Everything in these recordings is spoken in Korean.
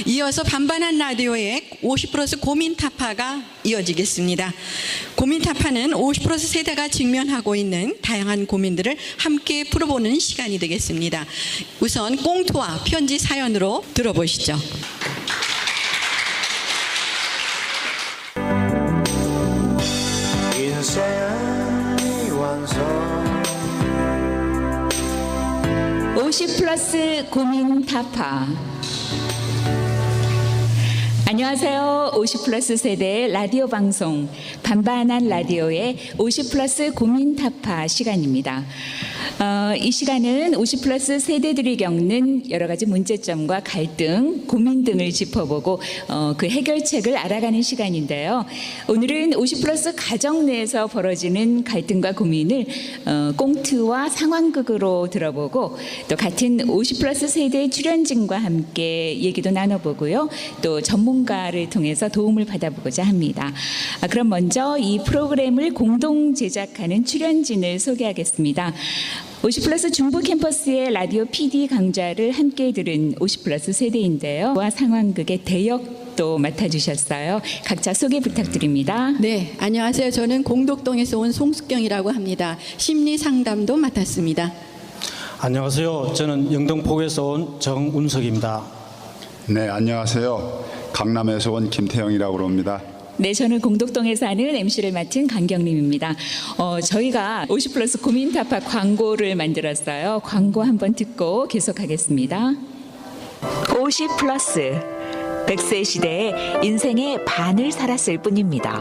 이어서 반반한 라디오의 50+ 고민 타파가 이어지겠습니다. 고민 타파는 50+ 세대가 직면하고 있는 다양한 고민들을 함께 풀어보는 시간이 되겠습니다. 우선 꽁트와 편지 사연으로 들어보시죠. 인생의 완성 50+ 고민 타파. 안녕하세요. 50+ 세대 라디오 방송 반반한 라디오의 50+ 고민 타파 시간입니다. 이 시간은 50+ 세대들이 겪는 여러 가지 문제점과 갈등, 고민 등을 짚어보고 그 해결책을 알아가는 시간인데요. 오늘은 50+ 가정 내에서 벌어지는 갈등과 고민을 꽁트와 상황극으로 들어보고 또 같은 50+ 세대 출연진과 함께 얘기도 나눠보고요. 또 전문가를 통해서 도움을 받아보고자 합니다. 그럼 먼저 이 프로그램을 공동 제작하는 출연진을 소개하겠습니다. 50+ 중부 캠퍼스의 라디오 PD 강좌를 함께 들은 50+ 세대인데요. 와 상황극의 대역도 맡아주셨어요. 각자 소개 부탁드립니다. 네, 안녕하세요. 저는 공덕동에서 온 송숙경이라고 합니다. 심리 상담도 맡았습니다. 안녕하세요. 저는 영등포구에서 온 정운석입니다. 네, 안녕하세요. 강남에서 온 김태영이라고 합니다. 네, 저는 공덕동에 사는 MC를 맡은 강경림입니다. 저희가 50+ 고민 타파 광고를 만들었어요. 광고 한번 듣고 계속하겠습니다. 50+ 100세 시대에 인생의 반을 살았을 뿐입니다.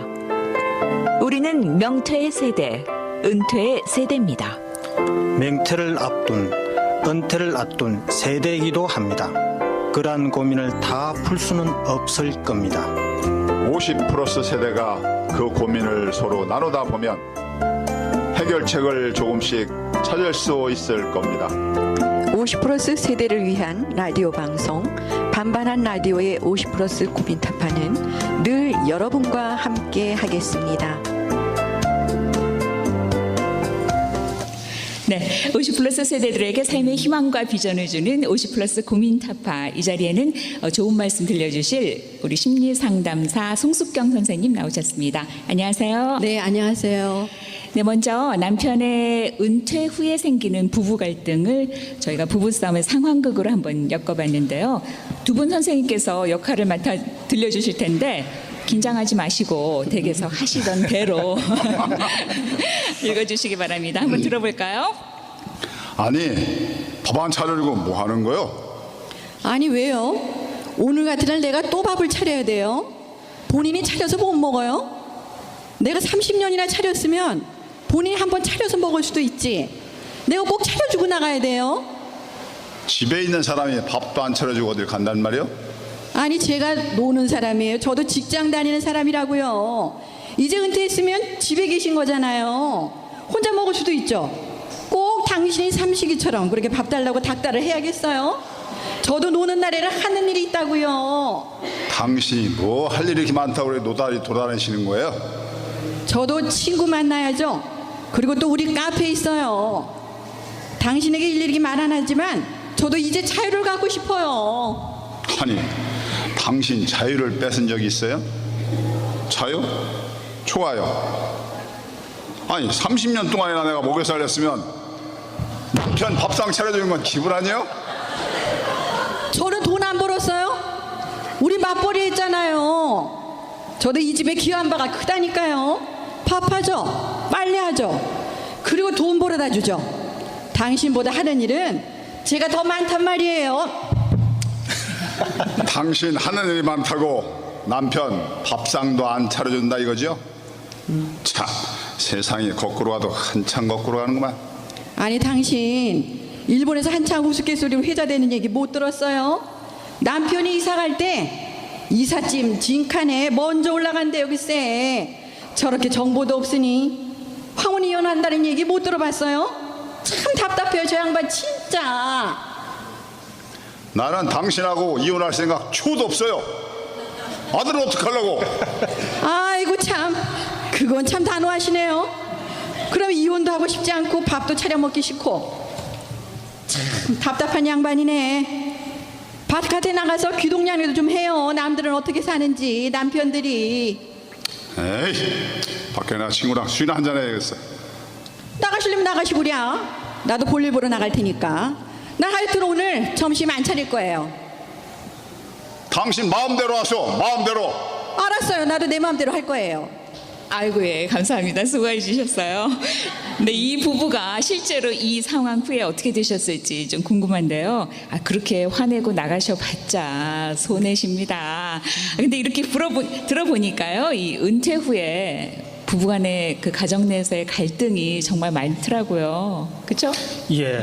우리는 명퇴의 세대, 은퇴의 세대입니다. 맹퇴를 앞둔, 은퇴를 앞둔 세대이기도 합니다. 그러한 고민을 다 풀 수는 없을 겁니다. 50+ 세대가 그 고민을 서로 나누다 보면 해결책을 조금씩 찾을 수 있을 겁니다. 50+ 세대를 위한 라디오 방송 반반한 라디오의 50+ 고민 타파는 늘 여러분과 함께 하겠습니다. 네, 50+ 세대들에게 삶의 희망과 비전을 주는 50+ 고민 타파. 이 자리에는 좋은 말씀 들려주실 우리 심리 상담사 송숙경 선생님 나오셨습니다. 안녕하세요. 네, 안녕하세요. 네, 먼저 남편의 은퇴 후에 생기는 부부 갈등을 저희가 부부싸움의 상황극으로 한번 엮어봤는데요. 두 분 선생님께서 역할을 맡아 들려주실 텐데 긴장하지 마시고 댁에서 하시던 대로 읽어주시기 바랍니다. 한번 들어볼까요? 아니, 밥 안 차려주고 뭐 하는 거요? 아니 왜요? 오늘 같은 날 내가 또 밥을 차려야 돼요? 본인이 차려서 못 먹어요? 내가 30년이나 차렸으면 본인이 한번 차려서 먹을 수도 있지. 내가 꼭 차려주고 나가야 돼요? 집에 있는 사람이 밥도 안 차려주고 어딜 간단 말이요? 아니 제가 노는 사람이에요. 저도 직장 다니는 사람이라고요. 이제 은퇴했으면 집에 계신 거잖아요. 혼자 먹을 수도 있죠. 꼭 당신이 삼식이처럼 그렇게 밥 달라고 닥달을 해야겠어요? 저도 노는 날에는 하는 일이 있다고요. 당신이 뭐 할 일이 이렇게 많다고 그래 노다리 돌아다니시는 거예요? 저도 친구 만나야죠. 그리고 또 우리 카페 있어요. 당신에게 일일이 말 안 하지만 저도 이제 자유를 갖고 싶어요. 아니, 당신 자유를 뺏은 적이 있어요? 자유? 좋아요. 아니, 30년 동안이나 내가 먹여 살렸으면 남편 밥상 차려주는 건 기분 아니에요? 저는 돈 안 벌었어요. 우리 맞벌이 했잖아요. 저도 이 집에 기여한 바가 크다니까요. 밥하죠, 빨래하죠, 그리고 돈 벌어다 주죠. 당신보다 하는 일은 제가 더 많단 말이에요. 당신 하는 일이 많다고 남편 밥상도 안 차려준다 이거죠? 참, 세상이 거꾸로 가도 한참 거꾸로 가는구만. 아니 당신 일본에서 한창 우스갯소리로 회자되는 얘기 못 들었어요? 남편이 이사 갈 때 이삿짐 징칸에 먼저 올라간대요. 글쎄 저렇게 정보도 없으니 황혼이 이혼한다는 얘기 못 들어봤어요? 참 답답해요 저 양반 진짜. 나는 당신하고 이혼할 생각 초도 없어요. 아들은 어떡하려고? 아이고 참 그건 참 단호하시네요. 그럼 이혼도 하고 싶지 않고 밥도 차려 먹기 싫고 참 답답한 양반이네. 바깥에 나가서 귀동냥이도 좀 해요. 남들은 어떻게 사는지 남편들이. 에이, 밖에 나 친구랑 술이나 한잔 해야겠어. 나가시려면 나가시구랴. 나도 볼일 보러 나갈 테니까. 나 하여튼 오늘 점심 안 차릴 거예요. 당신 마음대로 하쇼. 마음대로. 알았어요. 나도 내 마음대로 할 거예요. 아이고, 예, 감사합니다. 수고해 주셨어요. 근데 이 부부가 실제로 이 상황 후에 어떻게 되셨을지 좀 궁금한데요. 아, 그렇게 화내고 나가셔봤자 손해십니다. 근데 이렇게 들어보니까요, 이 은퇴 후에 부부간의 그 가정 내에서의 갈등이 정말 많더라고요. 그렇죠? 예.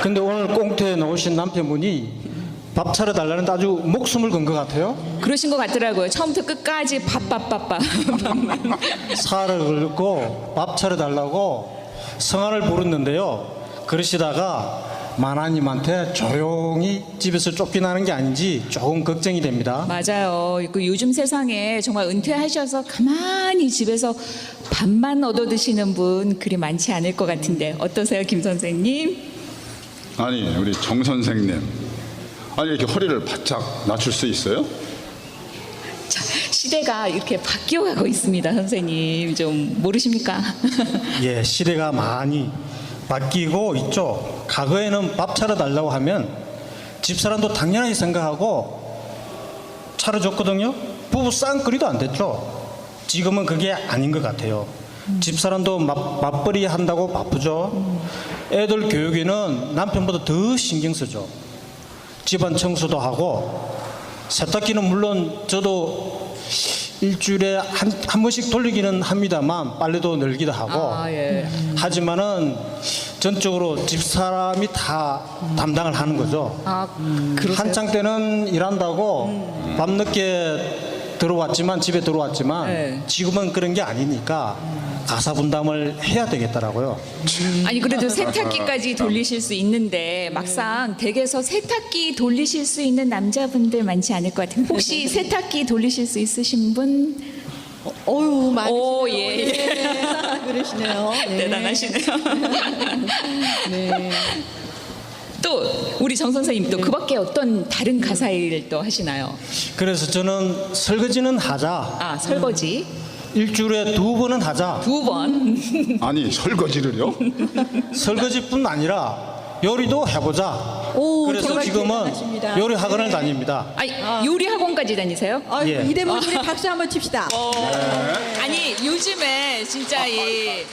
근데 오늘 꽁트에 나오신 남편분이 밥 차려달라는데 아주 목숨을 건 것 같아요. 그러신 것 같더라고요. 처음부터 끝까지 밥밥밥밥. 살을 긁고 밥 차려달라고 성화를 부르는데요. 그러시다가 마나님한테 조용히 집에서 쫓겨나는 게 아닌지 조금 걱정이 됩니다. 맞아요. 그 요즘 세상에 정말 은퇴하셔서 가만히 집에서 밥만 얻어 드시는 분 그리 많지 않을 것 같은데 어떠세요, 김 선생님? 아니, 우리 정 선생님. 아니, 이렇게 허리를 바짝 낮출 수 있어요? 자, 시대가 이렇게 바뀌어가고 있습니다, 선생님. 좀 모르십니까? 예, 시대가 많이 바뀌고 있죠. 과거에는 밥 차려달라고 하면 집사람도 당연하게 생각하고 차려줬거든요. 부부 쌍끌이도 안 됐죠. 지금은 그게 아닌 것 같아요. 집사람도 맞벌이 한다고 바쁘죠. 애들 교육에는 남편보다 더 신경 쓰죠. 집안 청소도 하고 세탁기는 물론 저도 일주일에 한 번씩 돌리기는 합니다만 빨래도 늘기도 하고 예. 하지만은 전적으로 집사람이 다 담당을 하는 거죠. 그러세요? 한창 때는 일한다고 밤늦게 들어왔지만 집에 들어왔지만 네. 지금은 그런 게 아니니까 가사 분담을 해야 되겠더라고요. 아니 그래도 세탁기까지 돌리실 수 있는데 막상 댁에서 세탁기 돌리실 수 있는 남자분들 많지 않을 것 같아요. 혹시 세탁기 돌리실 수 있으신 분? 어유 많이. 오, 예. 그러시네요. 네. 대단하시네요. 네. 또 우리 정 선생님 또 그밖에 어떤 다른 가사 일 또 하시나요? 그래서 저는 설거지는 하자. 아, 설거지 일주일에 2번은 하자. 2번. 아니, 설거지를요? 설거지뿐 아니라 요리도 해보자. 오, 그래서 정말 지금은 대단하십니다. 요리 학원을 다닙니다. 아니, 요리 학원까지 다니세요? 아유, 예. 이 대목 우리 박수 한번 칩시다. 아니 요즘에 진짜 이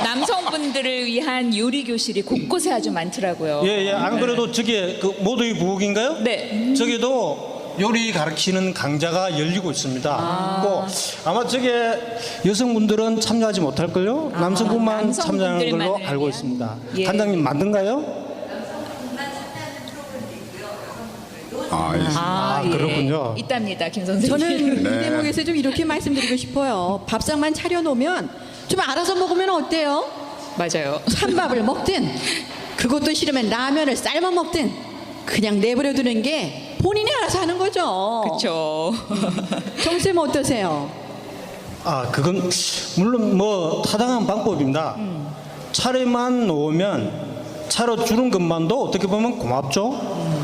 남성분들을 위한 요리 교실이 곳곳에 아주 많더라고요. 예, 예. 안 그래도 저게 그 모두의 부엌인가요? 네. 저기도 요리 가르치는 강좌가 열리고 있습니다. 꼭 아마 저게 여성분들은 참여하지 못할걸요? 남성분만 참여하는 걸로 남성분들만을 알고 위한? 있습니다. 예. 단장님 만든가요? 예. 그렇군요. 있답니다, 김 선생님. 저는 네. 이 대목에서 좀 이렇게 말씀드리고 싶어요. 밥상만 차려놓으면 좀 알아서 먹으면 어때요? 맞아요. 찬밥을 먹든 그것도 싫으면 라면을 삶아 먹든 그냥 내버려 두는 게 본인이 알아서 하는 거죠. 그렇죠. 정쌤 어떠세요? 아, 그건 물론 뭐 타당한 방법입니다. 차례만 놓으면 차려주는 것만도 어떻게 보면 고맙죠.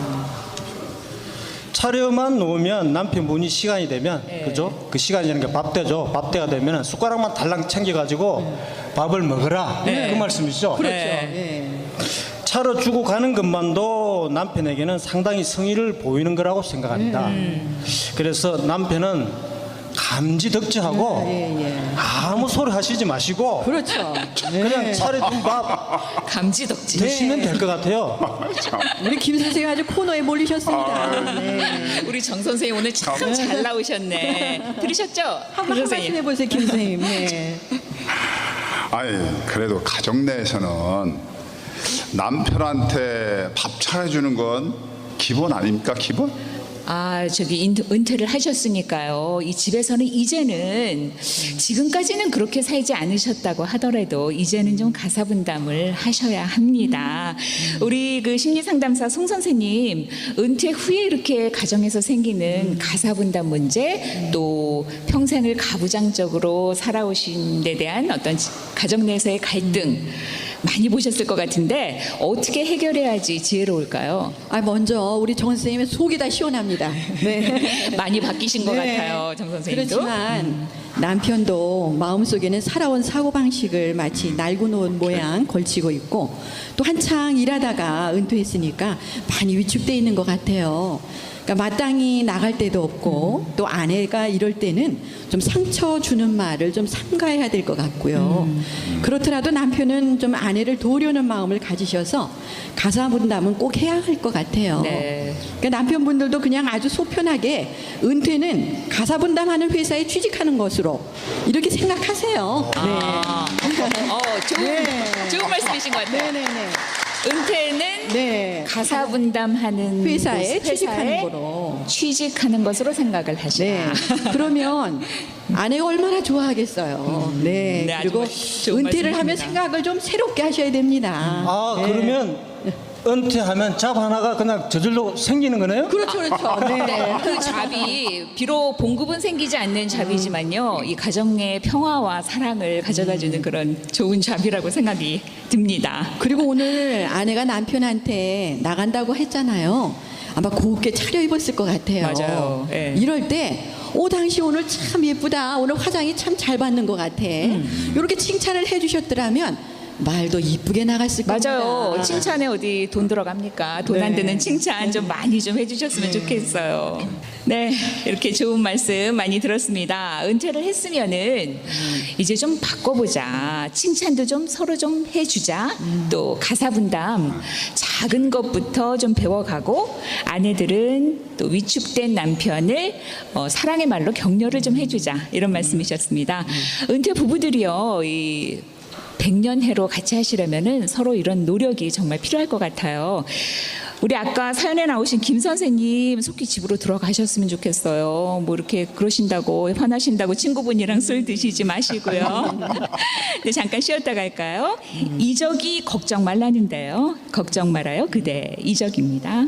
차려만 놓으면 남편분이 시간이 되면 그죠? 그 시간이라는 게 밥때죠. 밥때가 되면 숟가락만 달랑 챙겨가지고 밥을 먹으라 그 말씀이시죠. 그렇죠. 네. 예. 차려주고 가는 것만도 남편에게는 상당히 성의를 보이는 거라고 생각합니다. 그래서 남편은 감지덕지하고 아무 소리 하시지 마시고 그렇죠. 그냥 차려준 밥 감지덕지. 드시면 될 것 같아요. 우리 김 선생님 아주 코너에 몰리셨습니다. 네. 우리 정 선생님 오늘 참 잘 나오셨네. 들으셨죠? 한번 김 한 말씀 선생님. 해보세요, 김 선생님. 네. 아니, 그래도 가정 내에서는 남편한테 밥 차려주는 건 기본 아닙니까? 기본? 아, 저기 은퇴를 하셨으니까요. 이 집에서는 이제는 지금까지는 그렇게 살지 않으셨다고 하더라도 이제는 좀 가사 분담을 하셔야 합니다. 우리 그 심리상담사 송 선생님 은퇴 후에 이렇게 가정에서 생기는 가사 분담 문제 또 평생을 가부장적으로 살아오신 데 대한 어떤 가정 내에서의 갈등 많이 보셨을 것 같은데 어떻게 해결해야지 지혜로울까요? 먼저 우리 정 선생님의 속이 다 시원합니다. 네. 많이 바뀌신 것 네. 같아요, 정 선생님도. 그렇지만 남편도 마음속에는 살아온 사고방식을 마치 낡아놓은 모양 걸치고 있고 또 한창 일하다가 은퇴했으니까 많이 위축돼 있는 것 같아요. 그러니까 마땅히 나갈 때도 없고 또 아내가 이럴 때는 좀 상처 주는 말을 좀 삼가해야 될 것 같고요. 그렇더라도 남편은 좀 아내를 도우려는 마음을 가지셔서 가사 분담은 꼭 해야 할 것 같아요. 네. 그러니까 남편분들도 그냥 아주 속편하게 은퇴는 가사 분담하는 회사에 취직하는 것으로 이렇게 생각하세요. 좋은 말씀이신 것 같아요. 네네네. 은퇴는 네. 가사 분담하는 회사에 곳, 취직하는 거로. 취직하는 것으로 생각을 하시라. 네. 그러면 아내가 얼마나 좋아하겠어요. 네. 네, 아주 그리고 좋은 은퇴를 하면 말씀이십니다. 생각을 좀 새롭게 하셔야 됩니다. 네. 그러면 은퇴하면 잡 하나가 그냥 저절로 생기는 거네요? 그렇죠, 그렇죠. 네. 그 잡이 비록 봉급은 생기지 않는 잡이지만요, 이 가정의 평화와 사랑을 가져다주는 그런 좋은 잡이라고 생각이 듭니다. 그리고 오늘 아내가 남편한테 나간다고 했잖아요. 아마 곱게 차려입었을 것 같아요. 맞아요. 예. 이럴 때 당신 오늘 참 예쁘다. 오늘 화장이 참 잘 받는 것 같아. 이렇게 칭찬을 해주셨더라면 말도 이쁘게 나갔을 겁니다. 맞아요. 칭찬에 어디 돈 들어갑니까? 돈 안 네. 드는 칭찬 좀 많이 좀 해주셨으면 좋겠어요. 네, 이렇게 좋은 말씀 많이 들었습니다. 은퇴를 했으면은 이제 좀 바꿔보자. 칭찬도 좀 서로 좀 해주자. 또 가사 분담 작은 것부터 좀 배워가고 아내들은 또 위축된 남편을 사랑의 말로 격려를 좀 해주자. 이런 말씀이셨습니다. 은퇴 부부들이요, 이 100년 해로 같이 하시려면은 서로 이런 노력이 정말 필요할 것 같아요. 우리 아까 사연에 나오신 김 선생님 속히 집으로 들어가셨으면 좋겠어요. 뭐 이렇게 그러신다고 화나신다고 친구분이랑 술 드시지 마시고요. 네, 잠깐 쉬었다 갈까요? 이적이 걱정 말라는데요. 걱정 말아요 그대. 이적입니다.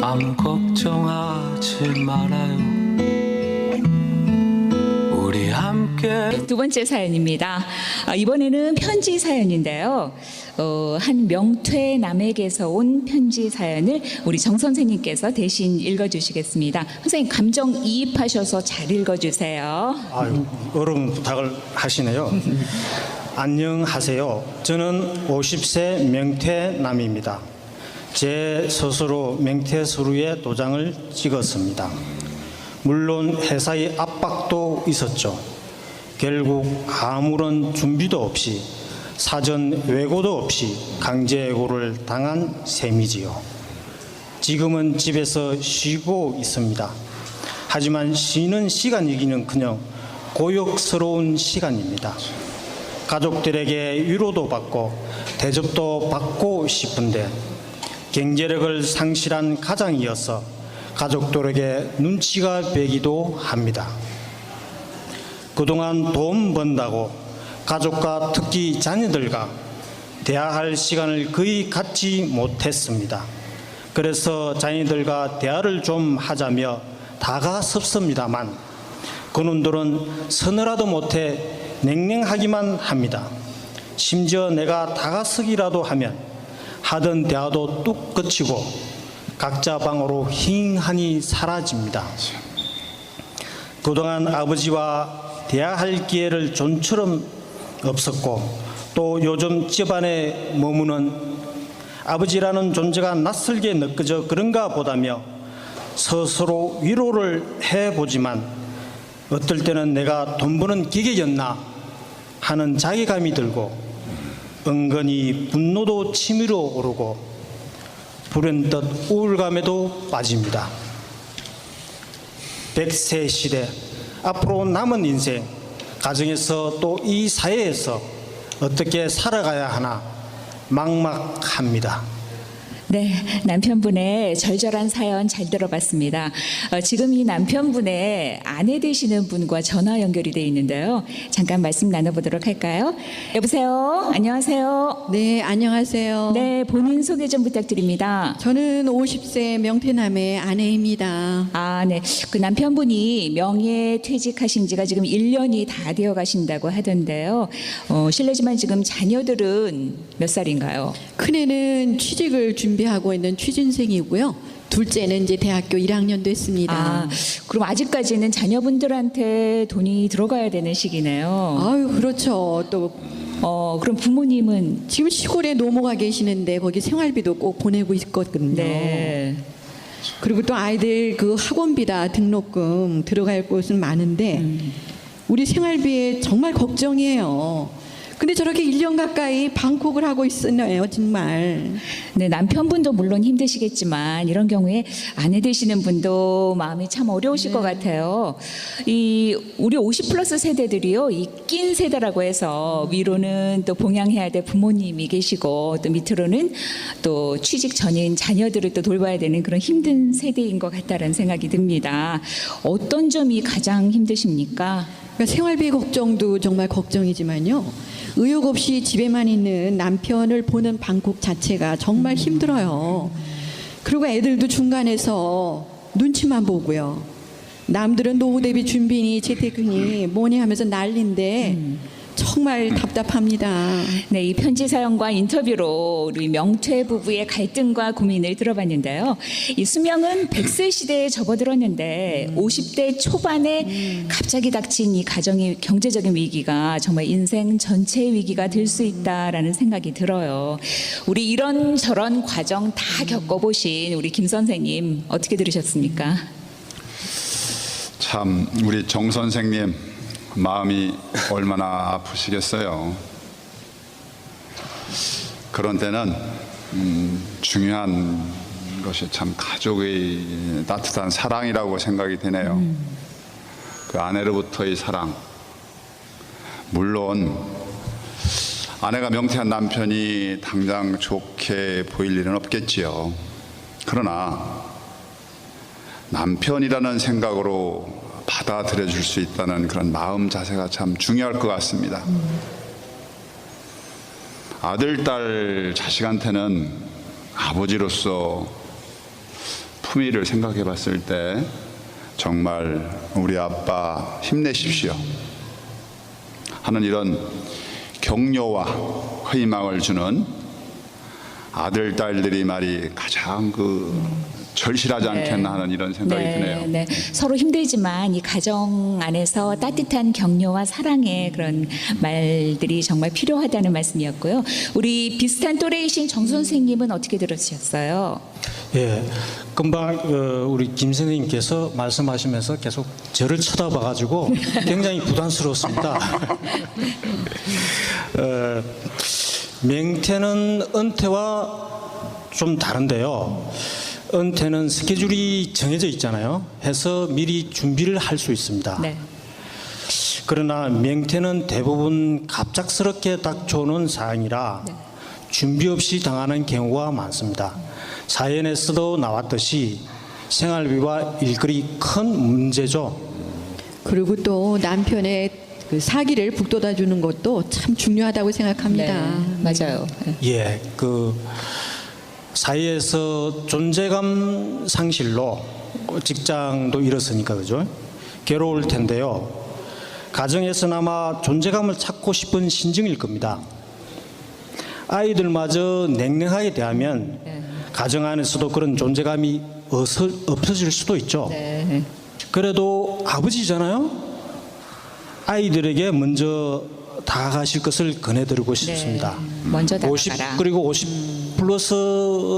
아무 걱정하지 말아요. 우리 함께. 두 번째 사연입니다. 이번에는 편지 사연인데요. 한 명퇴남에게서 온 편지 사연을 우리 정 선생님께서 대신 읽어주시겠습니다. 선생님 감정이입하셔서 잘 읽어주세요. 어려운 부탁을 하시네요. 안녕하세요. 저는 50세 명퇴남입니다. 제 스스로 명퇴 서류에 도장을 찍었습니다. 물론 회사의 압박도 있었죠. 결국 아무런 준비도 없이 사전 외고도 없이 강제고를 당한 셈이지요. 지금은 집에서 쉬고 있습니다. 하지만 쉬는 시간이기는커녕 고역스러운 시간입니다. 가족들에게 위로도 받고 대접도 받고 싶은데 경제력을 상실한 가장이어서 가족들에게 눈치가 배기도 합니다. 그동안 돈 번다고 가족과 특히 자녀들과 대화할 시간을 거의 갖지 못했습니다. 그래서 자녀들과 대화를 좀 하자며 다가섰습니다만 그놈들은 서늘하도 못해 냉랭하기만 합니다. 심지어 내가 다가서기라도 하면 하던 대화도 뚝 그치고 각자 방으로 힝하니 사라집니다. 그동안 아버지와 대화할 기회를 좀처럼 없었고 또 요즘 집안에 머무는 아버지라는 존재가 낯설게 느껴져 그런가 보다며 스스로 위로를 해보지만 어떨 때는 내가 돈 버는 기계였나 하는 자괴감이 들고 은근히 분노도 치밀어 오르고 불현듯 우울감에도 빠집니다. 100세 시대 앞으로 남은 인생 가정에서 또 이 사회에서 어떻게 살아가야 하나 막막합니다. 네, 남편분의 절절한 사연 잘 들어봤습니다. 지금 이 남편분의 아내 되시는 분과 전화 연결이 돼 있는데요. 잠깐 말씀 나눠보도록 할까요? 여보세요? 안녕하세요? 네, 안녕하세요. 네, 본인 소개 좀 부탁드립니다. 저는 50세 명태남의 아내입니다. 아, 네. 그 남편분이 명예퇴직하신 지가 지금 1년이 다 되어 가신다고 하던데요. 실례지만 지금 자녀들은 몇 살인가요? 큰애는 취직을 준비하고 있는 취준생이고요. 둘째는 이제 대학교 1학년 됐습니다. 아, 그럼 아직까지는 자녀분들한테 돈이 들어가야 되는 시기네요. 아유, 그렇죠. 또 그럼 부모님은 지금 시골에 노모가 계시는데 거기 생활비도 꼭 보내고 있거든요. 네. 그리고 또 아이들 그 학원비다 등록금 들어갈 곳은 많은데 우리 생활비에 정말 걱정이에요. 근데 저렇게 1년 가까이 방콕을 하고 있었네요, 정말. 네, 남편분도 물론 힘드시겠지만 이런 경우에 아내 되시는 분도 마음이 참 어려우실 것 같아요. 이 우리 50 플러스 세대들이요, 이 낀 세대라고 해서 위로는 또 봉양해야 될 부모님이 계시고 또 밑으로는 또 취직 전인 자녀들을 또 돌봐야 되는 그런 힘든 세대인 것 같다는 생각이 듭니다. 어떤 점이 가장 힘드십니까? 그러니까 생활비 걱정도 정말 걱정이지만요. 의욕 없이 집에만 있는 남편을 보는 방콕 자체가 정말 힘들어요. 그리고 애들도 중간에서 눈치만 보고요. 남들은 노후 대비 준비니 재테크니 뭐니 하면서 난리인데 정말 답답합니다. 네, 이 편지 사연과 인터뷰로 우리 명퇴 부부의 갈등과 고민을 들어봤는데요. 이 수명은 100세 시대에 접어들었는데 50대 초반에 갑자기 닥친 이 가정의 경제적인 위기가 정말 인생 전체의 위기가 될 수 있다라는 생각이 들어요. 우리 이런저런 과정 다 겪어보신 우리 김 선생님 어떻게 들으셨습니까? 참 우리 정 선생님 마음이 얼마나 아프시겠어요. 그런 때는 중요한 것이 참 가족의 따뜻한 사랑이라고 생각이 되네요. 그 아내로부터의 사랑. 물론 아내가 명태한 남편이 당장 좋게 보일 일은 없겠지요. 그러나 남편이라는 생각으로 받아들여 줄 수 있다는 그런 마음 자세가 참 중요할 것 같습니다. 아들, 딸, 자식한테는 아버지로서 품위를 생각해 봤을 때 정말 우리 아빠 힘내십시오 하는 이런 격려와 희망을 주는 아들, 딸들이 말이 가장 절실하지 않겠나 하는 이런 생각이 드네요. 네. 서로 힘들지만 이 가정 안에서 따뜻한 격려와 사랑의 그런 말들이 정말 필요하다는 말씀이었고요. 우리 비슷한 또래이신 정 선생님은 어떻게 들으셨어요? 예, 금방 우리 김 선생님께서 말씀하시면서 계속 저를 쳐다봐가지고 굉장히 부담스러웠습니다. 명태는 은퇴와 좀 다른데요. 은퇴는 스케줄이 정해져 있잖아요. 해서 미리 준비를 할 수 있습니다. 네. 그러나 명태는 대부분 갑작스럽게 닥쳐오는 사항이라 준비 없이 당하는 경우가 많습니다. 사연에서도 나왔듯이 생활비와 일거리 큰 문제죠. 그리고 또 남편의 그 사기를 북돋아 주는 것도 참 중요하다고 생각합니다. 네, 맞아요. 예, 사회에서 존재감 상실로 직장도 잃었으니까 그죠? 괴로울 텐데요. 가정에서나마 존재감을 찾고 싶은 심정일 겁니다. 아이들마저 냉랭하게 대하면 가정 안에서도 그런 존재감이 없어질 수도 있죠. 네. 그래도 아버지잖아요. 아이들에게 먼저 다가가실 것을 권해드리고 싶습니다. 먼저 다가가라. 50 그리고 50 플러스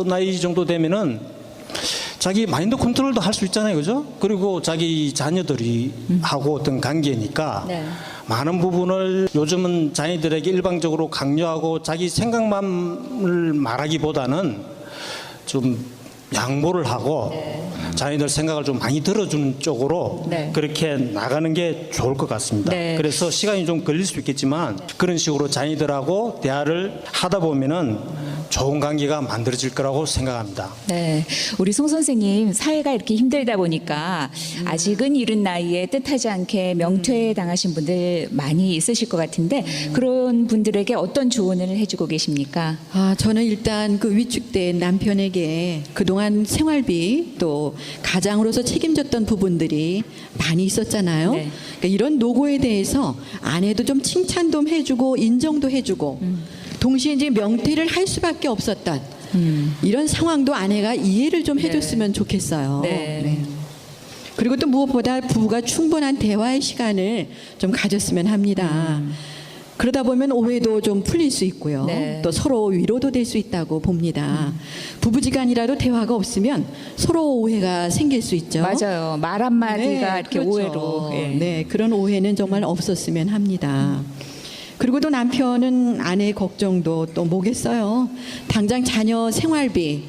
나이 정도 되면은 자기 마인드 컨트롤도 할 수 있잖아요, 그죠? 그리고 자기 자녀들이 하고 어떤 관계니까 네. 많은 부분을 요즘은 자녀들에게 일방적으로 강요하고 자기 생각만을 말하기보다는 좀 양보를 하고 자녀들 생각을 좀 많이 들어주는 쪽으로 네. 그렇게 나가는 게 좋을 것 같습니다. 네. 그래서 시간이 좀 걸릴 수 있겠지만 그런 식으로 자녀들하고 대화를 하다 보면은 좋은 관계가 만들어질 거라고 생각합니다. 네, 우리 송 선생님 사회가 이렇게 힘들다 보니까 아직은 이른 나이에 뜻하지 않게 명퇴 당하신 분들 많이 있으실 것 같은데 그런 분들에게 어떤 조언을 해주고 계십니까? 저는 일단 그 위축된 남편에게 그동안 생활비 또 가장으로서 책임졌던 부분들이 많이 있었잖아요. 네. 그러니까 이런 노고에 대해서 아내도 좀 칭찬도 해주고 인정도 해주고 동시에 이제 명퇴를 할 수밖에 없었던 이런 상황도 아내가 이해를 좀 해줬으면 좋겠어요. 네. 그리고 또 무엇보다 부부가 충분한 대화의 시간을 좀 가졌으면 합니다. 그러다 보면 오해도 좀 풀릴 수 있고요. 네. 또 서로 위로도 될 수 있다고 봅니다. 부부지간이라도 대화가 없으면 서로 오해가 생길 수 있죠. 맞아요. 말 한마디가 이렇게 그렇죠. 오해로. 예. 네, 그런 오해는 정말 없었으면 합니다. 그리고 또 남편은 아내의 걱정도 또 뭐겠어요. 당장 자녀 생활비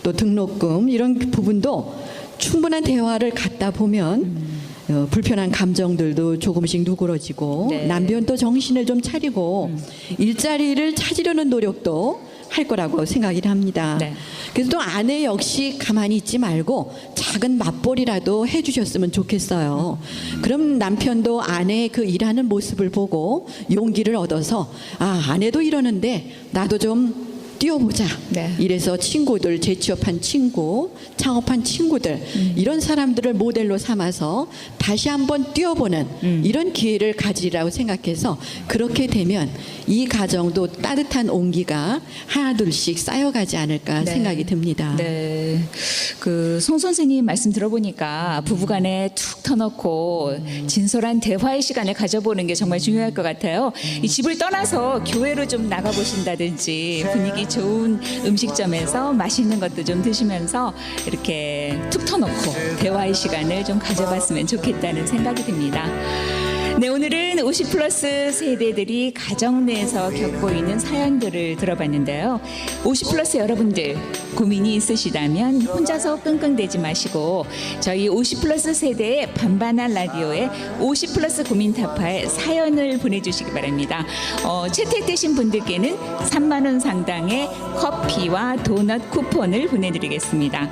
또 등록금 이런 부분도 충분한 대화를 갖다 보면 불편한 감정들도 조금씩 누그러지고 네. 남편도 정신을 좀 차리고 일자리를 찾으려는 노력도 할 거라고 생각이 합니다. 네. 그래서 또 아내 역시 가만히 있지 말고 작은 맞벌이라도 해주셨으면 좋겠어요. 그럼 남편도 아내의 그 일하는 모습을 보고 용기를 얻어서 아내도 이러는데 나도 좀 뛰어보자. 네. 이래서 친구들, 재취업한 친구, 창업한 친구들 이런 사람들을 모델로 삼아서 다시 한번 뛰어보는 이런 기회를 가지라고 생각해서 그렇게 되면 이 가정도 따뜻한 온기가 하나둘씩 쌓여가지 않을까 네. 생각이 듭니다. 네, 그 송 선생님 말씀 들어보니까 부부간에 툭 터놓고 진솔한 대화의 시간을 가져보는 게 정말 중요할 것 같아요. 이 집을 떠나서 교회로 좀 나가보신다든지 분위기 좋은 음식점에서 맛있는 것도 좀 드시면서 이렇게 툭 터놓고 대화의 시간을 좀 가져봤으면 좋겠다는 생각이 듭니다. 네, 오늘은 50 플러스 세대들이 가정 내에서 겪고 있는 사연들을 들어봤는데요. 50 플러스 여러분들 고민이 있으시다면 혼자서 끙끙대지 마시고 저희 50 플러스 세대의 반반한 라디오에 50 플러스 고민 타파에 사연을 보내주시기 바랍니다. 채택되신 분들께는 3만 원 상당의 커피와 도넛 쿠폰을 보내드리겠습니다.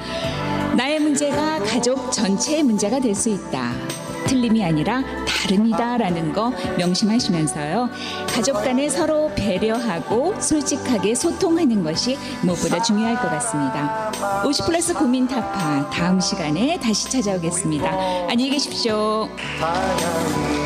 나의 문제가 가족 전체의 문제가 될 수 있다. 틀림이 아니라 다름이다라는 거 명심하시면서요. 가족 간에 서로 배려하고 솔직하게 소통하는 것이 무엇보다 중요할 것 같습니다. 50 플러스 고민 타파 다음 시간에 다시 찾아오겠습니다. 안녕히 계십시오. 사랑이